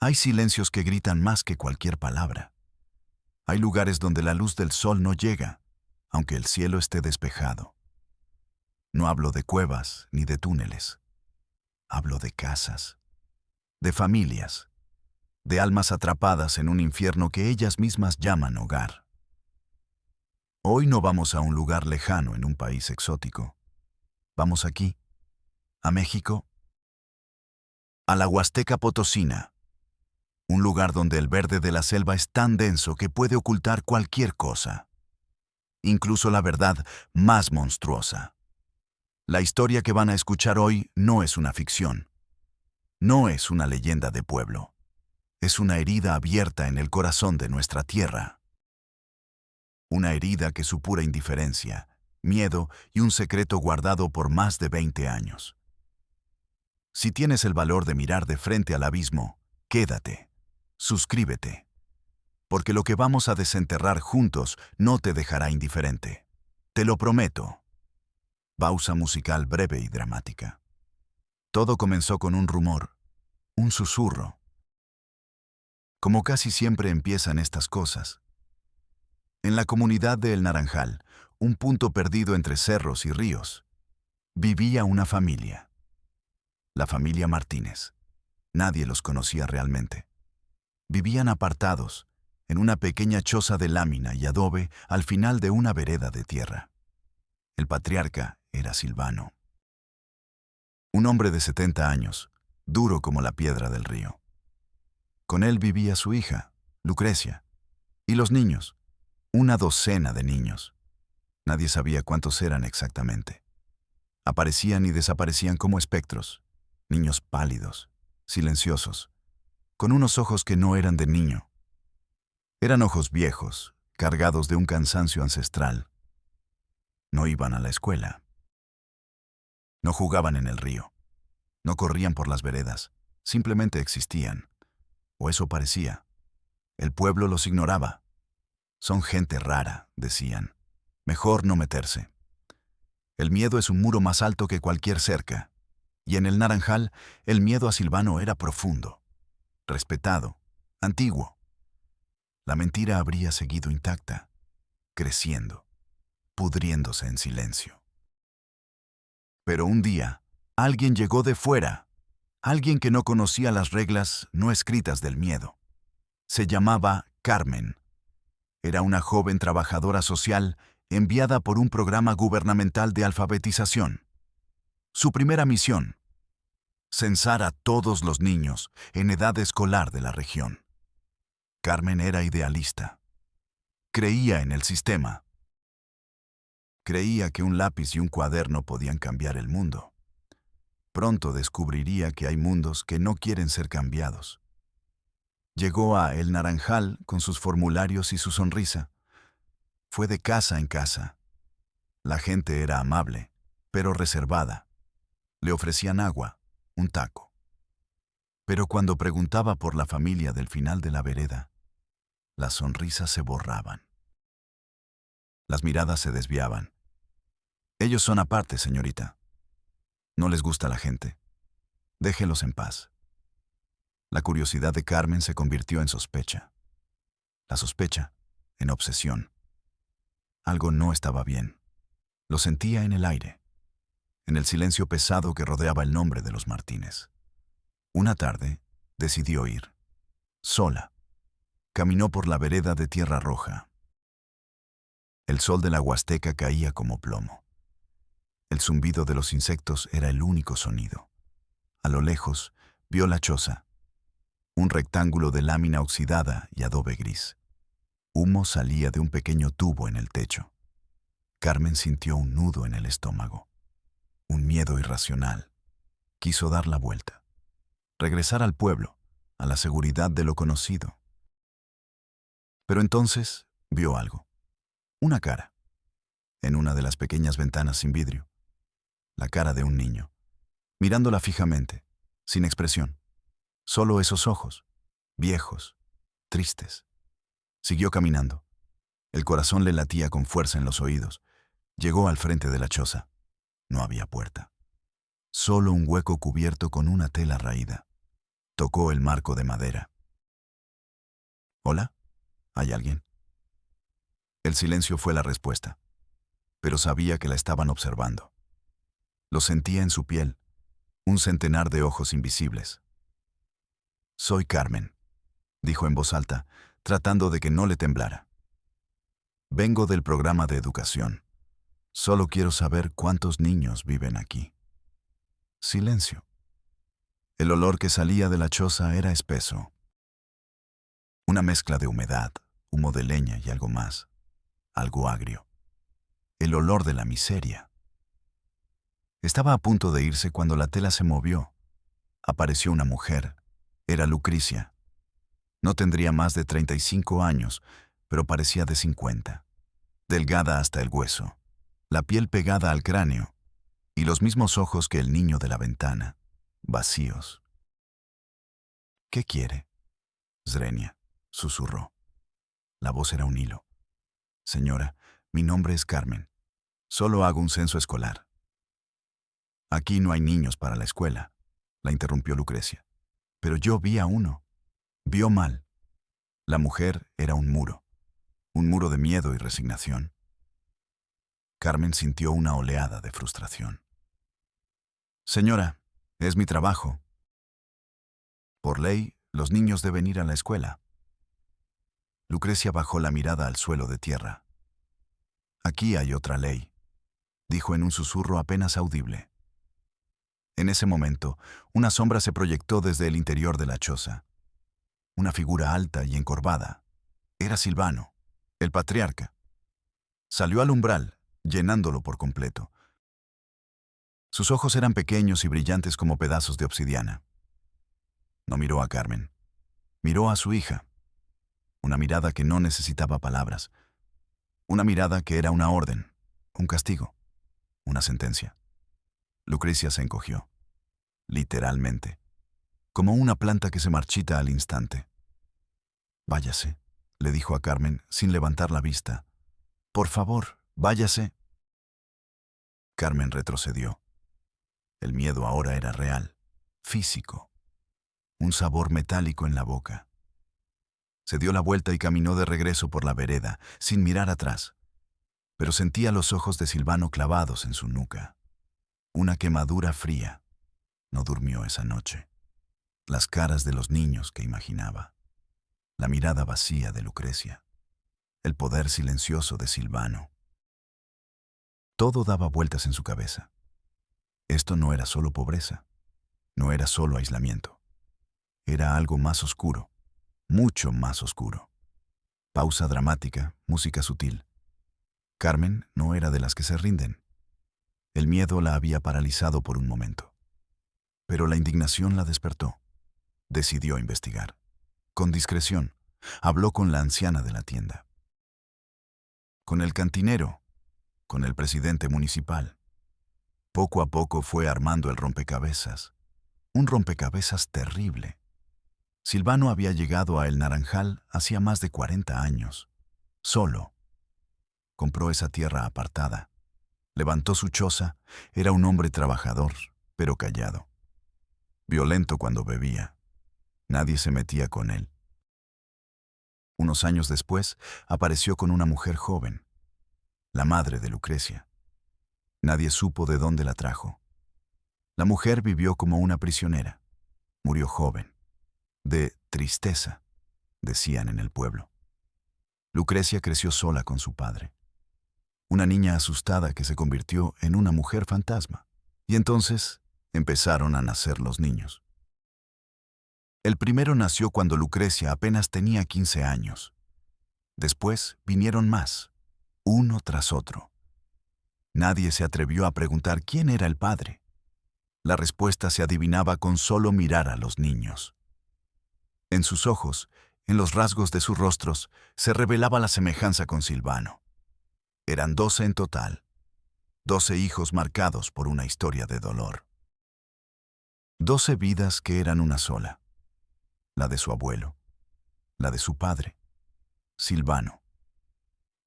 Hay silencios que gritan más que cualquier palabra. Hay lugares donde la luz del sol no llega, aunque el cielo esté despejado. No hablo de cuevas ni de túneles. Hablo de casas, de familias, de almas atrapadas en un infierno que ellas mismas llaman hogar. Hoy no vamos a un lugar lejano en un país exótico. Vamos aquí, a México, a la Huasteca Potosina, un lugar donde el verde de la selva es tan denso que puede ocultar cualquier cosa, incluso la verdad más monstruosa. La historia que van a escuchar hoy no es una ficción, no es una leyenda de pueblo, es una herida abierta en el corazón de nuestra tierra. Una herida que supura indiferencia, miedo y un secreto guardado por más de 20 años. Si tienes el valor de mirar de frente al abismo, quédate, suscríbete, porque lo que vamos a desenterrar juntos no te dejará indiferente. Te lo prometo. Pausa musical breve y dramática. Todo comenzó con un rumor, un susurro. Como casi siempre empiezan estas cosas. En la comunidad de El Naranjal, un punto perdido entre cerros y ríos, vivía una familia. La familia Martínez. Nadie los conocía realmente. Vivían apartados, en una pequeña choza de lámina y adobe al final de una vereda de tierra. El patriarca era Silvano. Un hombre de 70 años, duro como la piedra del río. Con él vivía su hija, Lucrecia, y los niños, una docena de niños. Nadie sabía cuántos eran exactamente. Aparecían y desaparecían como espectros, niños pálidos, silenciosos, con unos ojos que no eran de niño. Eran ojos viejos, cargados de un cansancio ancestral. No iban a la escuela. No jugaban en el río. No corrían por las veredas. Simplemente existían. O eso parecía. El pueblo los ignoraba. Son gente rara, decían. Mejor no meterse. El miedo es un muro más alto que cualquier cerca. Y en el Naranjal, el miedo a Silvano era profundo, respetado, antiguo. La mentira habría seguido intacta, creciendo, pudriéndose en silencio. Pero un día, alguien llegó de fuera, alguien que no conocía las reglas no escritas del miedo. Se llamaba Carmen. Era una joven trabajadora social enviada por un programa gubernamental de alfabetización. Su primera misión: censar a todos los niños en edad escolar de la región. Carmen era idealista. Creía en el sistema. Creía que un lápiz y un cuaderno podían cambiar el mundo. Pronto descubriría que hay mundos que no quieren ser cambiados. Llegó a El Naranjal con sus formularios y su sonrisa. Fue de casa en casa. La gente era amable, pero reservada. Le ofrecían agua, un taco. Pero cuando preguntaba por la familia del final de la vereda, las sonrisas se borraban. Las miradas se desviaban. Ellos son aparte, señorita. No les gusta la gente. Déjelos en paz. La curiosidad de Carmen se convirtió en sospecha. La sospecha, en obsesión. Algo no estaba bien. Lo sentía en el aire, en el silencio pesado que rodeaba el nombre de los Martínez. Una tarde, decidió ir. Sola. Caminó por la vereda de tierra roja. El sol de la Huasteca caía como plomo. El zumbido de los insectos era el único sonido. A lo lejos, vio la choza. Un rectángulo de lámina oxidada y adobe gris. Humo salía de un pequeño tubo en el techo. Carmen sintió un nudo en el estómago. Un miedo irracional. Quiso dar la vuelta. Regresar al pueblo, a la seguridad de lo conocido. Pero entonces vio algo. Una cara. En una de las pequeñas ventanas sin vidrio. La cara de un niño. Mirándola fijamente, sin expresión. Solo esos ojos, viejos, tristes. Siguió caminando. El corazón le latía con fuerza en los oídos. Llegó al frente de la choza. No había puerta. Solo un hueco cubierto con una tela raída. Tocó el marco de madera. ¿Hola? ¿Hay alguien? El silencio fue la respuesta, pero sabía que la estaban observando. Lo sentía en su piel, un centenar de ojos invisibles. Soy Carmen, dijo en voz alta, tratando de que no le temblara. Vengo del programa de educación. Solo quiero saber cuántos niños viven aquí. Silencio. El olor que salía de la choza era espeso. Una mezcla de humedad, humo de leña y algo más. Algo agrio. El olor de la miseria. Estaba a punto de irse cuando la tela se movió. Apareció una mujer. Era Lucrecia. No tendría más de 35 años, pero parecía de 50. Delgada hasta el hueso, la piel pegada al cráneo y los mismos ojos que el niño de la ventana, vacíos. ¿Qué quiere? Zrenia, susurró. La voz era un hilo. Señora, mi nombre es Carmen. Solo hago un censo escolar. Aquí no hay niños para la escuela, la interrumpió Lucrecia. Pero yo vi a uno. Vio mal. La mujer era un muro de miedo y resignación. Carmen sintió una oleada de frustración. Señora, es mi trabajo. Por ley, los niños deben ir a la escuela. Lucrecia bajó la mirada al suelo de tierra. Aquí hay otra ley, dijo en un susurro apenas audible. En ese momento, una sombra se proyectó desde el interior de la choza. Una figura alta y encorvada. Era Silvano, el patriarca. Salió al umbral, llenándolo por completo. Sus ojos eran pequeños y brillantes como pedazos de obsidiana. No miró a Carmen. Miró a su hija. Una mirada que no necesitaba palabras. Una mirada que era una orden, un castigo, una sentencia. Lucrecia se encogió. Literalmente. Como una planta que se marchita al instante. Váyase, le dijo a Carmen sin levantar la vista. Por favor, váyase. Carmen retrocedió. El miedo ahora era real, físico. Un sabor metálico en la boca. Se dio la vuelta y caminó de regreso por la vereda, sin mirar atrás. Pero sentía los ojos de Silvano clavados en su nuca. Una quemadura fría. No durmió esa noche. Las caras de los niños que imaginaba. La mirada vacía de Lucrecia. El poder silencioso de Silvano. Todo daba vueltas en su cabeza. Esto no era solo pobreza. No era solo aislamiento. Era algo más oscuro. Mucho más oscuro. Pausa dramática, música sutil. Carmen no era de las que se rinden. El miedo la había paralizado por un momento. Pero la indignación la despertó. Decidió investigar. Con discreción, habló con la anciana de la tienda. Con el cantinero. Con el presidente municipal. Poco a poco fue armando el rompecabezas. Un rompecabezas terrible. Silvano había llegado a El Naranjal hacía más de 40 años. Solo. Compró esa tierra apartada. Levantó su choza. Era un hombre trabajador, pero callado. Violento cuando bebía. Nadie se metía con él. Unos años después, apareció con una mujer joven, la madre de Lucrecia. Nadie supo de dónde la trajo. La mujer vivió como una prisionera. Murió joven. De tristeza, decían en el pueblo. Lucrecia creció sola con su padre. Una niña asustada que se convirtió en una mujer fantasma. Y entonces empezaron a nacer los niños. El primero nació cuando Lucrecia apenas tenía 15 años. Después vinieron más, uno tras otro. Nadie se atrevió a preguntar quién era el padre. La respuesta se adivinaba con solo mirar a los niños. En sus ojos, en los rasgos de sus rostros, se revelaba la semejanza con Silvano. Eran 12 en total, 12 hijos marcados por una historia de dolor. 12 vidas que eran una sola. La de su abuelo, la de su padre, Silvano.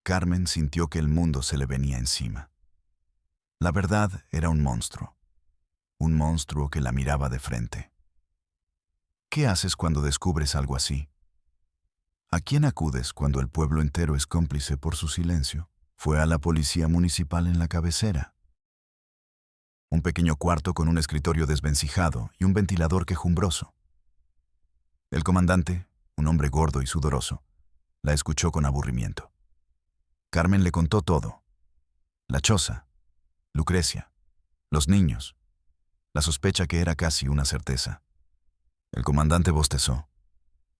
Carmen sintió que el mundo se le venía encima. La verdad era un monstruo que la miraba de frente. ¿Qué haces cuando descubres algo así? ¿A quién acudes cuando el pueblo entero es cómplice por su silencio? Fue a la policía municipal en la cabecera. Un pequeño cuarto con un escritorio desvencijado y un ventilador quejumbroso. El comandante, un hombre gordo y sudoroso, la escuchó con aburrimiento. Carmen le contó todo. La choza, Lucrecia, los niños, la sospecha que era casi una certeza. El comandante bostezó,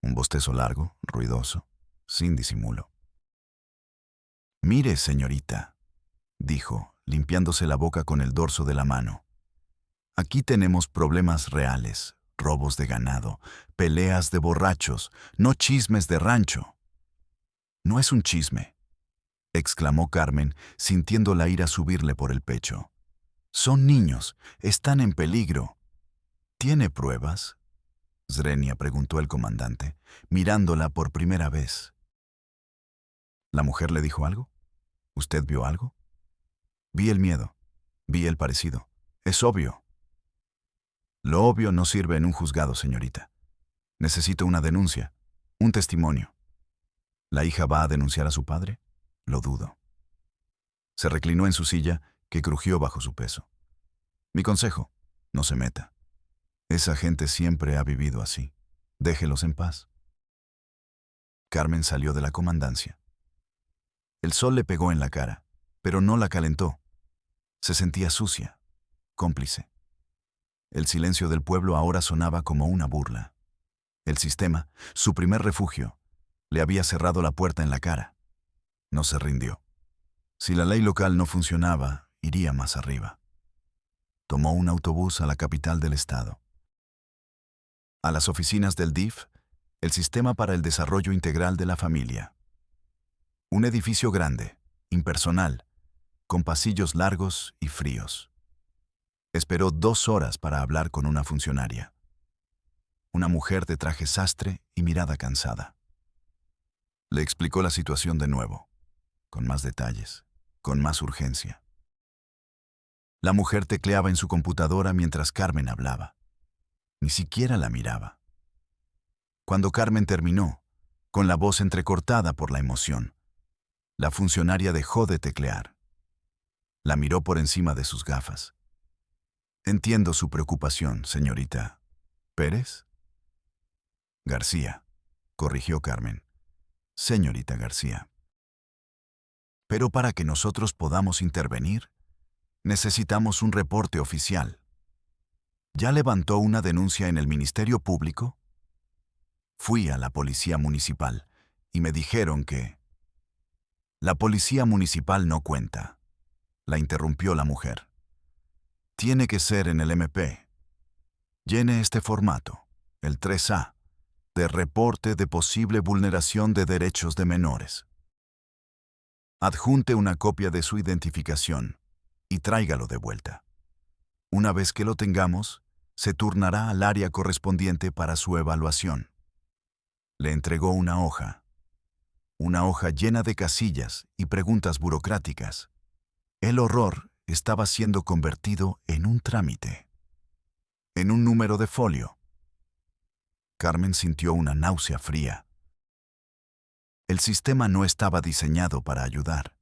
un bostezo largo, ruidoso, sin disimulo. «Mire, señorita», dijo, limpiándose la boca con el dorso de la mano. «Aquí tenemos problemas reales, robos de ganado, peleas de borrachos, no chismes de rancho». «No es un chisme», exclamó Carmen, sintiendo la ira subirle por el pecho. «Son niños, están en peligro». «¿Tiene pruebas?», Zrenia preguntó el comandante, mirándola por primera vez. ¿La mujer le dijo algo? ¿Usted vio algo? Vi el miedo, vi el parecido. Es obvio. Lo obvio no sirve en un juzgado, señorita. Necesito una denuncia, un testimonio. ¿La hija va a denunciar a su padre? Lo dudo. Se reclinó en su silla, que crujió bajo su peso. Mi consejo, no se meta. Esa gente siempre ha vivido así. Déjelos en paz. Carmen salió de la comandancia. El sol le pegó en la cara, pero no la calentó. Se sentía sucia, cómplice. El silencio del pueblo ahora sonaba como una burla. El sistema, su primer refugio, le había cerrado la puerta en la cara. No se rindió. Si la ley local no funcionaba, iría más arriba. Tomó un autobús a la capital del estado. A las oficinas del DIF, el Sistema para el Desarrollo Integral de la Familia. Un edificio grande, impersonal, con pasillos largos y fríos. Esperó 2 horas para hablar con una funcionaria. Una mujer de traje sastre y mirada cansada. Le explicó la situación de nuevo, con más detalles, con más urgencia. La mujer tecleaba en su computadora mientras Carmen hablaba. Ni siquiera la miraba. Cuando Carmen terminó, con la voz entrecortada por la emoción, la funcionaria dejó de teclear. La miró por encima de sus gafas. Entiendo su preocupación, señorita. ¿Pérez? García, corrigió Carmen. Señorita García. Pero para que nosotros podamos intervenir, necesitamos un reporte oficial. ¿Ya levantó una denuncia en el Ministerio Público? Fui a la policía municipal y me dijeron que... La policía municipal no cuenta, la interrumpió la mujer. Tiene que ser en el MP. Llene este formato, el 3A, de reporte de posible vulneración de derechos de menores. Adjunte una copia de su identificación y tráigalo de vuelta. Una vez que lo tengamos, se turnará al área correspondiente para su evaluación. Le entregó una hoja llena de casillas y preguntas burocráticas. El horror estaba siendo convertido en un trámite, en un número de folio. Carmen sintió una náusea fría. El sistema no estaba diseñado para ayudar.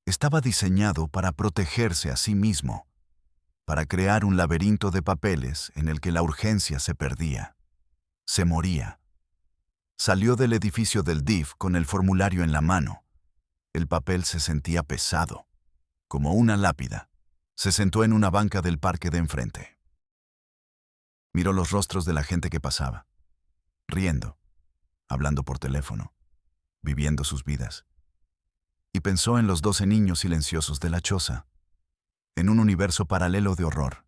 Estaba diseñado para protegerse a sí mismo, para crear un laberinto de papeles en el que la urgencia se perdía. Se moría. Salió del edificio del DIF con el formulario en la mano. El papel se sentía pesado, como una lápida. Se sentó en una banca del parque de enfrente. Miró los rostros de la gente que pasaba, riendo, hablando por teléfono, viviendo sus vidas. Y pensó en los 12 niños silenciosos de la choza, en un universo paralelo de horror,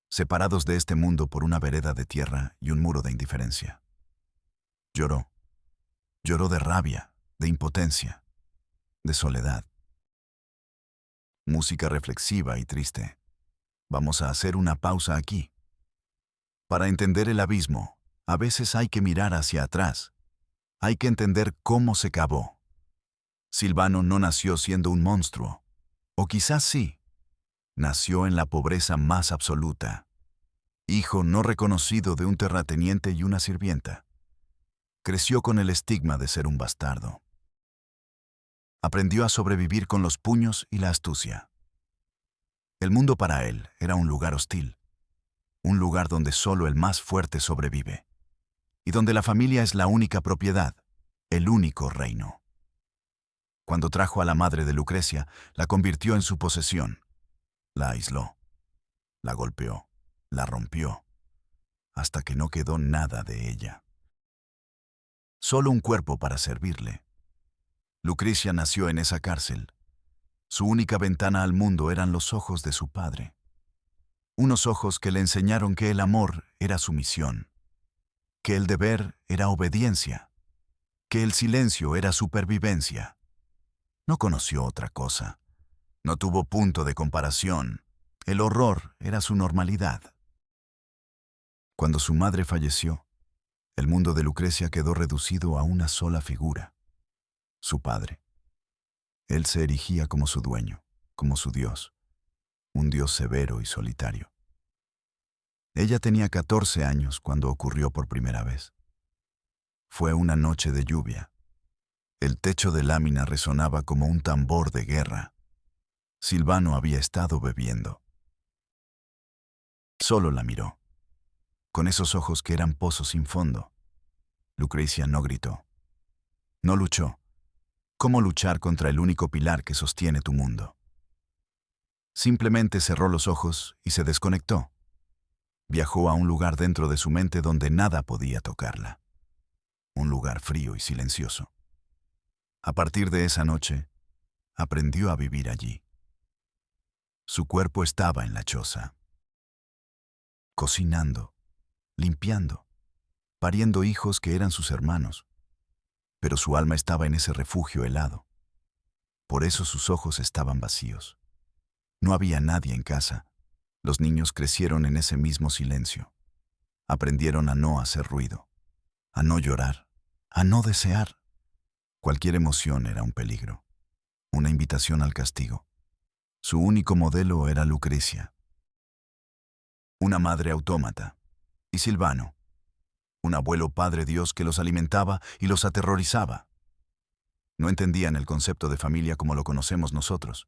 separados de este mundo por una vereda de tierra y un muro de indiferencia. Lloró. Lloró de rabia, de impotencia, de soledad. Música reflexiva y triste. Vamos a hacer una pausa aquí. Para entender el abismo, a veces hay que mirar hacia atrás. Hay que entender cómo se cavó. Silvano no nació siendo un monstruo. O quizás sí. Nació en la pobreza más absoluta. hijo no reconocido de un terrateniente y una sirvienta. Creció con el estigma de ser un bastardo. Aprendió a sobrevivir con los puños y la astucia. El mundo para él era un lugar hostil, un lugar donde solo el más fuerte sobrevive, y donde la familia es la única propiedad, el único reino. Cuando trajo a la madre de Lucrecia, la convirtió en su posesión. La aisló, la golpeó, la rompió, hasta que no quedó nada de ella. Solo un cuerpo para servirle. Lucrecia nació en esa cárcel. Su única ventana al mundo eran los ojos de su padre. Unos ojos que le enseñaron que el amor era sumisión, que el deber era obediencia, que el silencio era supervivencia. No conoció otra cosa. No tuvo punto de comparación. El horror era su normalidad. Cuando su madre falleció, el mundo de Lucrecia quedó reducido a una sola figura: su padre. Él se erigía como su dueño, como su Dios, un Dios severo y solitario. Ella tenía 14 años cuando ocurrió por primera vez. Fue una noche de lluvia. El techo de lámina resonaba como un tambor de guerra. Silvano había estado bebiendo. Solo la miró, con esos ojos que eran pozos sin fondo. Lucrecia no gritó. No luchó. ¿Cómo luchar contra el único pilar que sostiene tu mundo? Simplemente cerró los ojos y se desconectó. Viajó a un lugar dentro de su mente donde nada podía tocarla. Un lugar frío y silencioso. A partir de esa noche, aprendió a vivir allí. Su cuerpo estaba en la choza, cocinando, limpiando, pariendo hijos que eran sus hermanos, pero su alma estaba en ese refugio helado. Por eso sus ojos estaban vacíos. No había nadie en casa. Los niños crecieron en ese mismo silencio. Aprendieron a no hacer ruido, a no llorar, a no desear. Cualquier emoción era un peligro, una invitación al castigo. Su único modelo era Lucrecia, una madre autómata, y Silvano, un abuelo padre Dios que los alimentaba y los aterrorizaba. No entendían el concepto de familia como lo conocemos nosotros.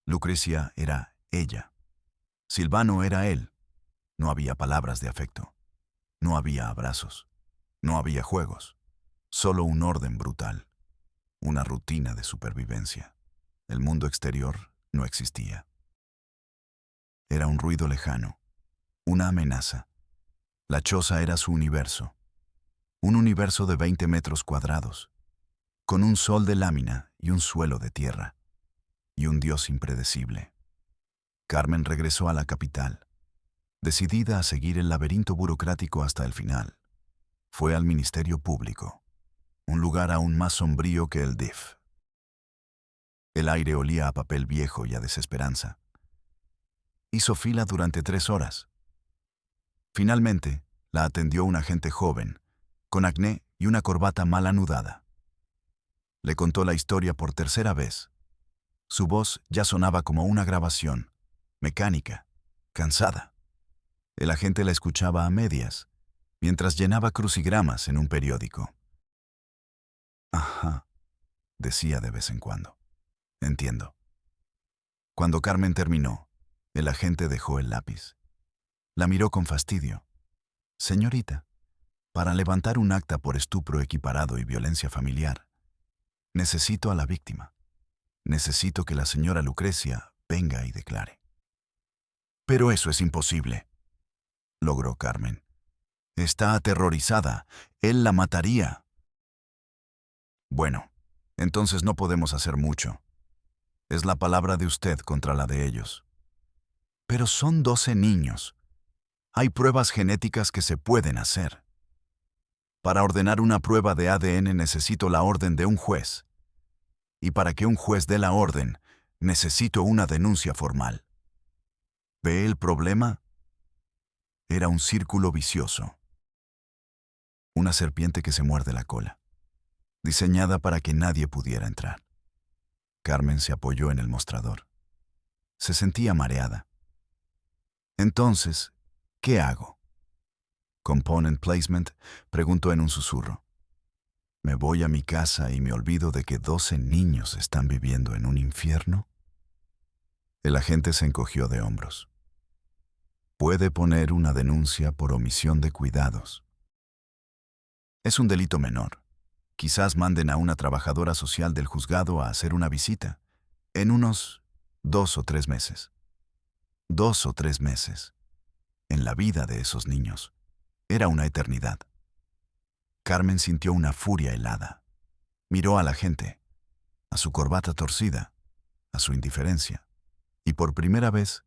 Lucrecia era ella. Silvano era él. No había palabras de afecto. No había abrazos. No había juegos. Solo un orden brutal. Una rutina de supervivencia. El mundo exterior no existía. Era un ruido lejano. Una amenaza. La choza era su universo. Un universo de 20 metros cuadrados, con un sol de lámina y un suelo de tierra, y un Dios impredecible. Carmen regresó a la capital, decidida a seguir el laberinto burocrático hasta el final. Fue al Ministerio Público, un lugar aún más sombrío que el DIF. El aire olía a papel viejo y a desesperanza. Hizo fila durante 3 horas. Finalmente, la atendió un agente joven, con acné y una corbata mal anudada. Le contó la historia por tercera vez. Su voz ya sonaba como una grabación, mecánica, cansada. El agente la escuchaba a medias, mientras llenaba crucigramas en un periódico. Ajá, decía de vez en cuando. Entiendo. Cuando Carmen terminó, el agente dejó el lápiz. La miró con fastidio. Señorita, para levantar un acta por estupro equiparado y violencia familiar, necesito a la víctima. Necesito que la señora Lucrecia venga y declare. Pero eso es imposible, logró Carmen. Está aterrorizada. Él la mataría. Bueno, entonces no podemos hacer mucho. Es la palabra de usted contra la de ellos. Pero son 12 niños. Hay pruebas genéticas que se pueden hacer. Para ordenar una prueba de ADN necesito la orden de un juez. Y para que un juez dé la orden, necesito una denuncia formal. ¿Ve el problema? Era un círculo vicioso. Una serpiente que se muerde la cola, diseñada para que nadie pudiera entrar. Carmen se apoyó en el mostrador. Se sentía mareada. Entonces, ¿Qué hago? Component placement, preguntó en un susurro. ¿Me voy a mi casa y me olvido de que 12 niños están viviendo en un infierno? El agente se encogió de hombros. Puede poner una denuncia por omisión de cuidados. Es un delito menor. Quizás manden a una trabajadora social del juzgado a hacer una visita. En unos 2 o 3 meses. 2 o 3 meses. En la vida de esos niños. Era una eternidad. Carmen sintió una furia helada. Miró a la gente, a su corbata torcida, a su indiferencia, y por primera vez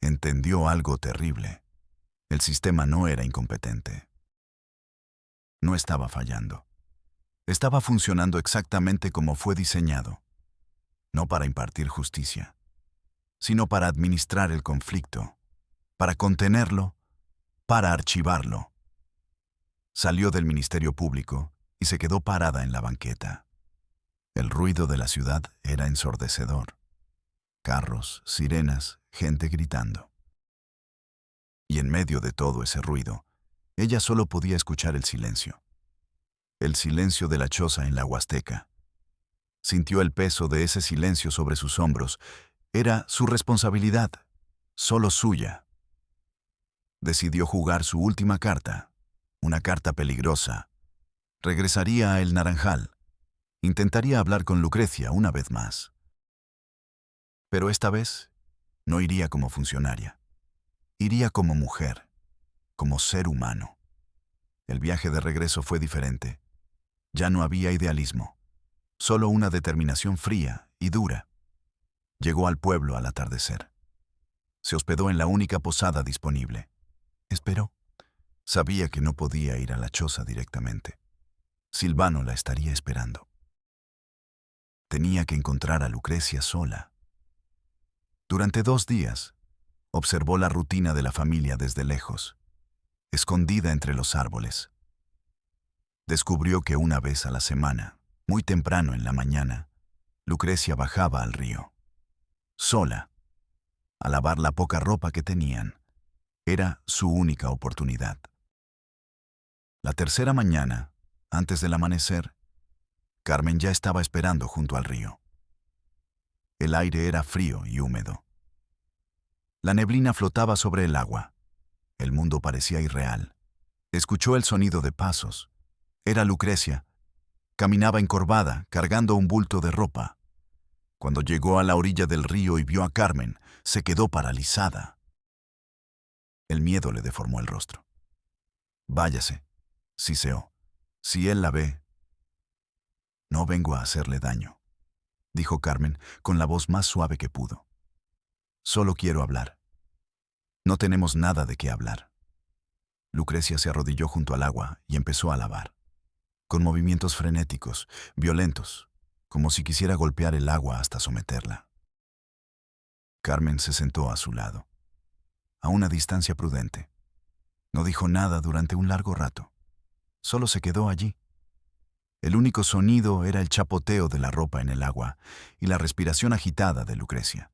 entendió algo terrible. El sistema no era incompetente. No estaba fallando. Estaba funcionando exactamente como fue diseñado, no para impartir justicia, sino para administrar el conflicto, para contenerlo, para archivarlo. Salió del Ministerio Público y se quedó parada en la banqueta. El ruido de la ciudad era ensordecedor. Carros, sirenas, gente gritando. Y en medio de todo ese ruido, ella solo podía escuchar el silencio. El silencio de la choza en la Huasteca. Sintió el peso de ese silencio sobre sus hombros. Era su responsabilidad, solo suya. Decidió jugar su última carta, una carta peligrosa. Regresaría a El Naranjal. Intentaría hablar con Lucrecia una vez más. Pero esta vez no iría como funcionaria. Iría como mujer, como ser humano. El viaje de regreso fue diferente. Ya no había idealismo, solo una determinación fría y dura. Llegó al pueblo al atardecer. Se hospedó en la única posada disponible. Esperó. Sabía que no podía ir a la choza directamente. Silvano la estaría esperando. Tenía que encontrar a Lucrecia sola. Durante 2 días, observó la rutina de la familia desde lejos, escondida entre los árboles. Descubrió que una vez a la semana, muy temprano en la mañana, Lucrecia bajaba al río. Sola, a lavar la poca ropa que tenían. Era su única oportunidad. La tercera mañana, antes del amanecer, Carmen ya estaba esperando junto al río. El aire era frío y húmedo. La neblina flotaba sobre el agua. El mundo parecía irreal. Escuchó el sonido de pasos. Era Lucrecia. Caminaba encorvada, cargando un bulto de ropa. Cuando llegó a la orilla del río y vio a Carmen, se quedó paralizada. El miedo le deformó el rostro. Váyase, siseó. Si él la ve... No vengo a hacerle daño, dijo Carmen con la voz más suave que pudo. Solo quiero hablar. No tenemos nada de qué hablar. Lucrecia se arrodilló junto al agua y empezó a lavar, con movimientos frenéticos, violentos, como si quisiera golpear el agua hasta someterla. Carmen se sentó a su lado, a una distancia prudente. No dijo nada durante un largo rato. Solo se quedó allí. El único sonido era el chapoteo de la ropa en el agua y la respiración agitada de Lucrecia.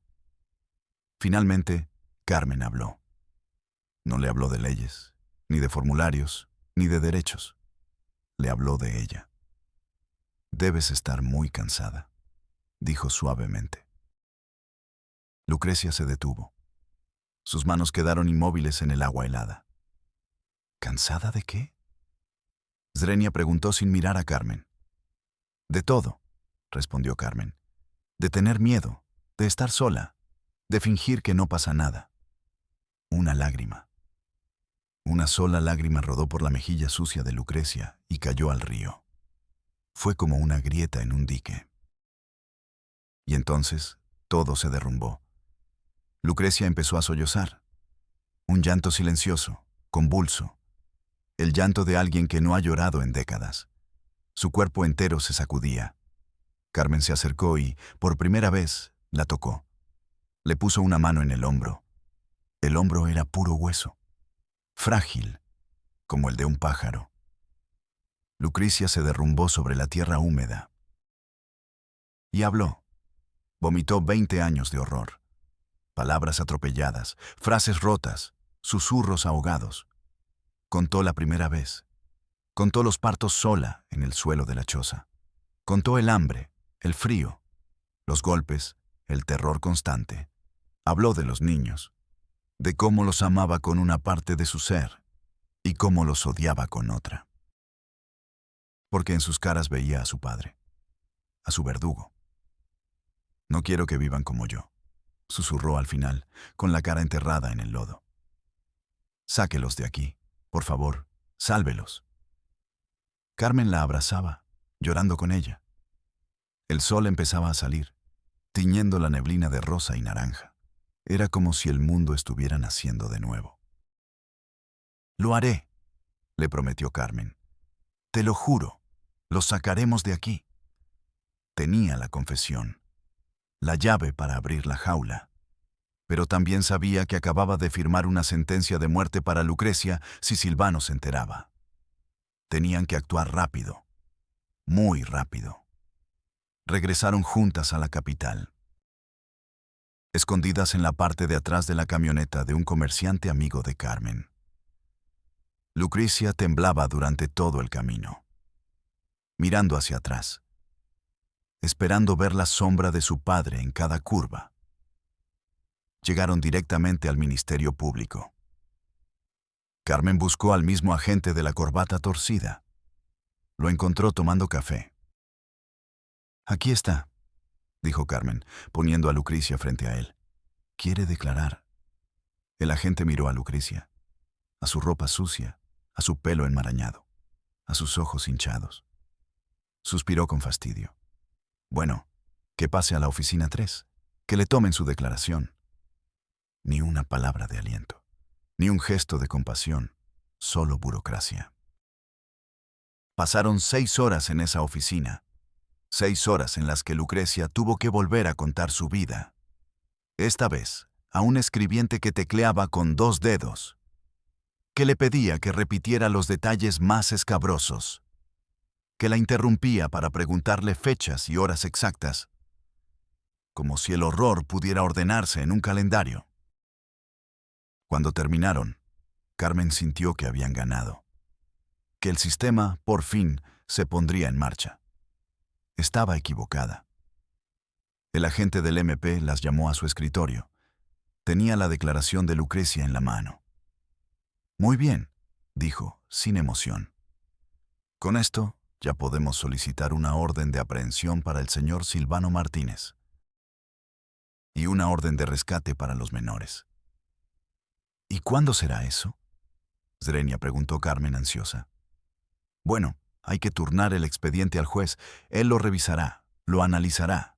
Finalmente, Carmen habló. No le habló de leyes, ni de formularios, ni de derechos. Le habló de ella. Debes estar muy cansada, dijo suavemente. Lucrecia se detuvo. Sus manos quedaron inmóviles en el agua helada. ¿Cansada de qué? Zrenia preguntó sin mirar a Carmen. De todo, respondió Carmen. De tener miedo, de estar sola, de fingir que no pasa nada. Una lágrima. Una sola lágrima rodó por la mejilla sucia de Lucrecia y cayó al río. Fue como una grieta en un dique. Y entonces todo se derrumbó. Lucrecia empezó a sollozar. Un llanto silencioso, convulso. El llanto de alguien que no ha llorado en décadas. Su cuerpo entero se sacudía. Carmen se acercó y, por primera vez, la tocó. Le puso una mano en el hombro. El hombro era puro hueso, frágil, como el de un pájaro. Lucrecia se derrumbó sobre la tierra húmeda. Y habló. Vomitó 20 años de horror. Palabras atropelladas, frases rotas, susurros ahogados. Contó la primera vez. Contó los partos sola en el suelo de la choza. Contó el hambre, el frío, los golpes, el terror constante. Habló de los niños, de cómo los amaba con una parte de su ser y cómo los odiaba con otra. Porque en sus caras veía a su padre, a su verdugo. No quiero que vivan como yo, susurró al final, con la cara enterrada en el lodo. Sáquelos de aquí, por favor, sálvelos. Carmen la abrazaba, llorando con ella. El sol empezaba a salir, tiñendo la neblina de rosa y naranja. Era como si el mundo estuviera naciendo de nuevo. Lo haré, le prometió Carmen. Te lo juro, los sacaremos de aquí. Tenía la confesión, la llave para abrir la jaula, pero también sabía que acababa de firmar una sentencia de muerte para Lucrecia si Silvano se enteraba. Tenían que actuar rápido, muy rápido. Regresaron juntas a la capital. Escondidas en la parte de atrás de la camioneta de un comerciante amigo de Carmen. Lucrecia temblaba durante todo el camino, mirando hacia atrás, esperando ver la sombra de su padre en cada curva. Llegaron directamente al Ministerio Público. Carmen buscó al mismo agente de la corbata torcida. Lo encontró tomando café. Aquí está, dijo Carmen, poniendo a Lucrecia frente a él. Quiere declarar. El agente miró a Lucrecia, a su ropa sucia, a su pelo enmarañado, a sus ojos hinchados. Suspiró con fastidio. Bueno, que pase a la oficina 3, que le tomen su declaración. Ni una palabra de aliento, ni un gesto de compasión, solo burocracia. Pasaron 6 horas en esa oficina, 6 horas en las que Lucrecia tuvo que volver a contar su vida. Esta vez, a un escribiente que tecleaba con 2 dedos, que le pedía que repitiera los detalles más escabrosos, que la interrumpía para preguntarle fechas y horas exactas, como si el horror pudiera ordenarse en un calendario. Cuando terminaron, Carmen sintió que habían ganado, que el sistema, por fin, se pondría en marcha. Estaba equivocada. El agente del MP las llamó a su escritorio. Tenía la declaración de Lucrecia en la mano. Muy bien, dijo, sin emoción. Con esto, ya podemos solicitar una orden de aprehensión para el señor Silvano Martínez y una orden de rescate para los menores. ¿Y cuándo será eso? Zrenia preguntó Carmen ansiosa. Bueno, hay que turnar el expediente al juez. Él lo revisará, lo analizará.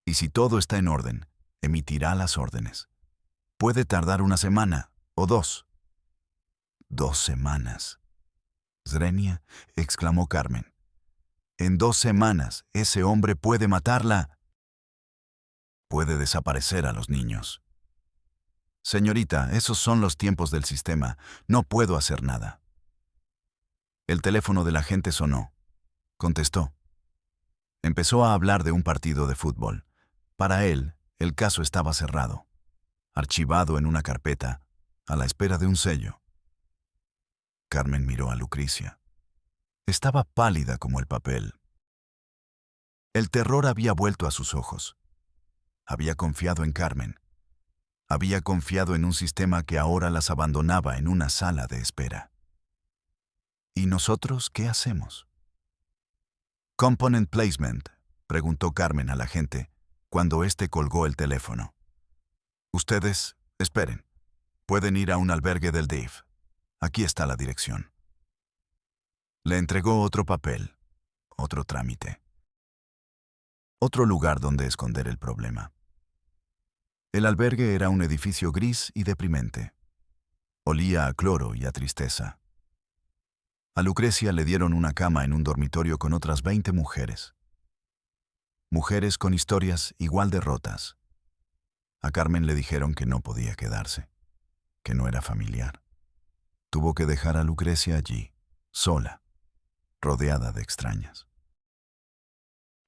Y si todo está en orden, emitirá las órdenes. Puede tardar 1 semana o 2. 2 semanas. Zrenia, exclamó Carmen. En 2 semanas, ese hombre puede matarla. Puede desaparecer a los niños. Señorita, esos son los tiempos del sistema. No puedo hacer nada. El teléfono del agente sonó. Contestó. Empezó a hablar de un partido de fútbol. Para él, el caso estaba cerrado, archivado en una carpeta, a la espera de un sello. Carmen miró a Lucrecia. Estaba pálida como el papel. El terror había vuelto a sus ojos. Había confiado en Carmen. Había confiado en un sistema que ahora las abandonaba en una sala de espera. ¿Y nosotros qué hacemos? Component placement, preguntó Carmen al agente, cuando éste colgó el teléfono. Ustedes, esperen. Pueden ir a un albergue del DIF. Aquí está la dirección. Le entregó otro papel, otro trámite. Otro lugar donde esconder el problema. El albergue era un edificio gris y deprimente. Olía a cloro y a tristeza. A Lucrecia le dieron una cama en un dormitorio con otras 20 mujeres. Mujeres con historias igual de rotas. A Carmen le dijeron que no podía quedarse, que no era familiar. Tuvo que dejar a Lucrecia allí, sola, rodeada de extrañas,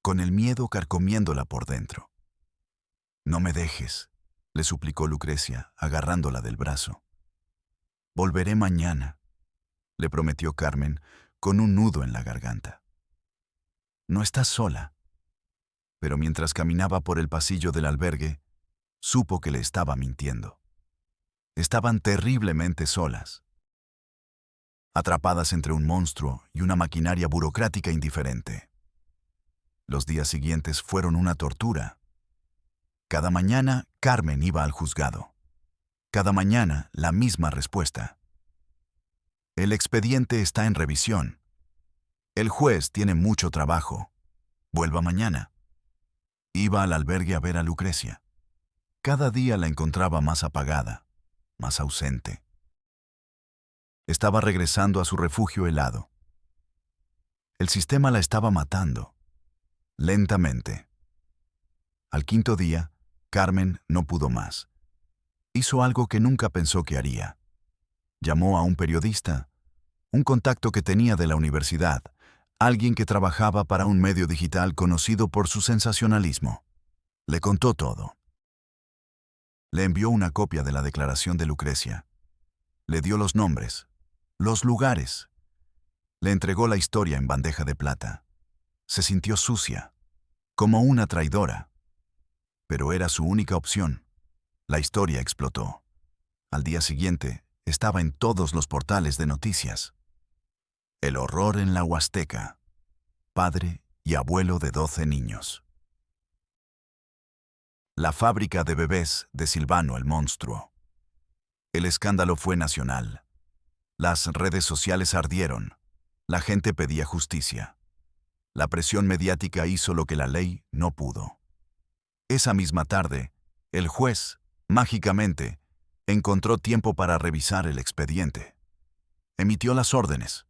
con el miedo carcomiéndola por dentro. No me dejes, le suplicó Lucrecia, agarrándola del brazo. Volveré mañana, le prometió Carmen, con un nudo en la garganta. No estás sola. Pero mientras caminaba por el pasillo del albergue, supo que le estaba mintiendo. Estaban terriblemente solas, atrapadas entre un monstruo y una maquinaria burocrática indiferente. Los días siguientes fueron una tortura. Cada mañana, Carmen iba al juzgado. Cada mañana, la misma respuesta. El expediente está en revisión. El juez tiene mucho trabajo. Vuelva mañana. Iba al albergue a ver a Lucrecia. Cada día la encontraba más apagada, más ausente. Estaba regresando a su refugio helado. El sistema la estaba matando, lentamente. Al quinto día, Carmen no pudo más. Hizo algo que nunca pensó que haría. Llamó a un periodista, un contacto que tenía de la universidad, alguien que trabajaba para un medio digital conocido por su sensacionalismo. Le contó todo. Le envió una copia de la declaración de Lucrecia. Le dio los nombres, los lugares. Le entregó la historia en bandeja de plata. Se sintió sucia, como una traidora. Pero era su única opción. La historia explotó. Al día siguiente, estaba en todos los portales de noticias. El horror en la Huasteca. Padre y abuelo de 12 niños. La fábrica de bebés de Silvano el monstruo. El escándalo fue nacional. Las redes sociales ardieron. La gente pedía justicia. La presión mediática hizo lo que la ley no pudo. Esa misma tarde, el juez, mágicamente, encontró tiempo para revisar el expediente. Emitió las órdenes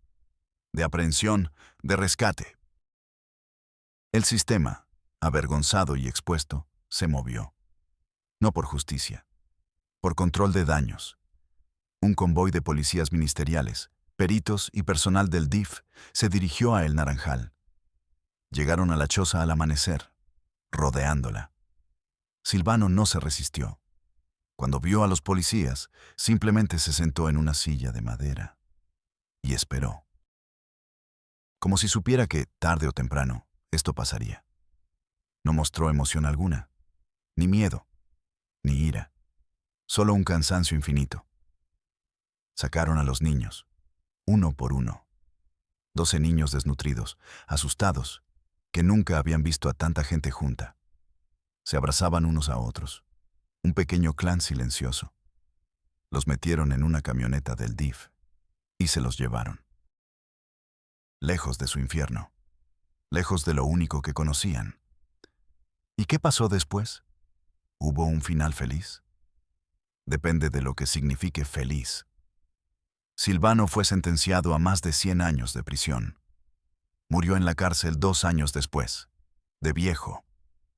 de aprehensión, de rescate. El sistema, avergonzado y expuesto, se movió. No por justicia, por control de daños. Un convoy de policías ministeriales, peritos y personal del DIF se dirigió a El Naranjal. Llegaron a la choza al amanecer, rodeándola. Silvano no se resistió. Cuando vio a los policías, simplemente se sentó en una silla de madera y esperó. Como si supiera que, tarde o temprano, esto pasaría. No mostró emoción alguna, ni miedo, ni ira, solo un cansancio infinito. Sacaron a los niños, uno por uno. 12 niños desnutridos, asustados, que nunca habían visto a tanta gente junta. Se abrazaban unos a otros, un pequeño clan silencioso. Los metieron en una camioneta del DIF y se los llevaron. Lejos de su infierno, lejos de lo único que conocían. ¿Y qué pasó después? ¿Hubo un final feliz? Depende de lo que signifique feliz. Silvano fue sentenciado a más de 100 años de prisión. Murió en la cárcel 2 años después, de viejo,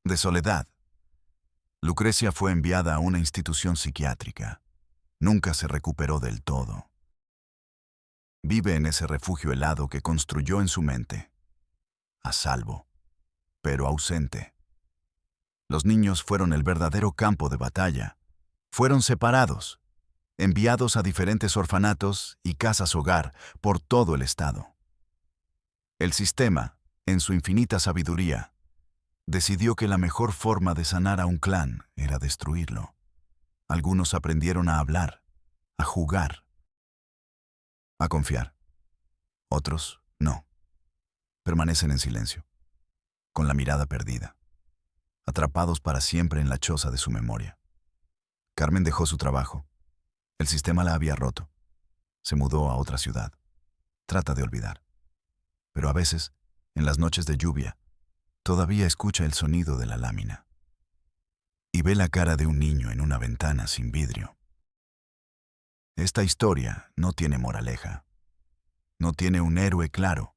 de soledad. Lucrecia fue enviada a una institución psiquiátrica. Nunca se recuperó del todo. Vive en ese refugio helado que construyó en su mente. A salvo, pero ausente. Los niños fueron el verdadero campo de batalla. Fueron separados, enviados a diferentes orfanatos y casas hogar por todo el estado. El sistema, en su infinita sabiduría, decidió que la mejor forma de sanar a un clan era destruirlo. Algunos aprendieron a hablar, a jugar, a confiar. Otros, no. Permanecen en silencio, con la mirada perdida, atrapados para siempre en la choza de su memoria. Carmen dejó su trabajo. El sistema la había roto. Se mudó a otra ciudad. Trata de olvidar. Pero a veces, en las noches de lluvia, todavía escucha el sonido de la lámina. Y ve la cara de un niño en una ventana sin vidrio. Esta historia no tiene moraleja. No tiene un héroe claro.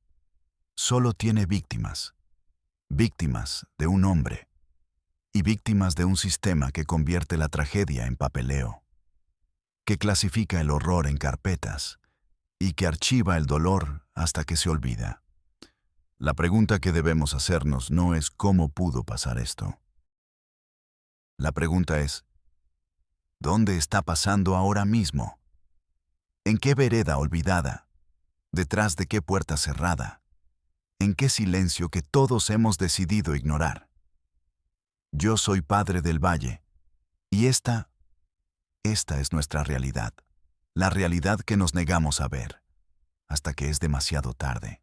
Solo tiene víctimas. Víctimas de un hombre. Y víctimas de un sistema que convierte la tragedia en papeleo. Que clasifica el horror en carpetas. Y que archiva el dolor hasta que se olvida. La pregunta que debemos hacernos no es cómo pudo pasar esto. La pregunta es, ¿dónde está pasando ahora mismo? ¿En qué vereda olvidada? ¿Detrás de qué puerta cerrada? ¿En qué silencio que todos hemos decidido ignorar? Yo soy padre del valle, y esta es nuestra realidad, la realidad que nos negamos a ver, hasta que es demasiado tarde.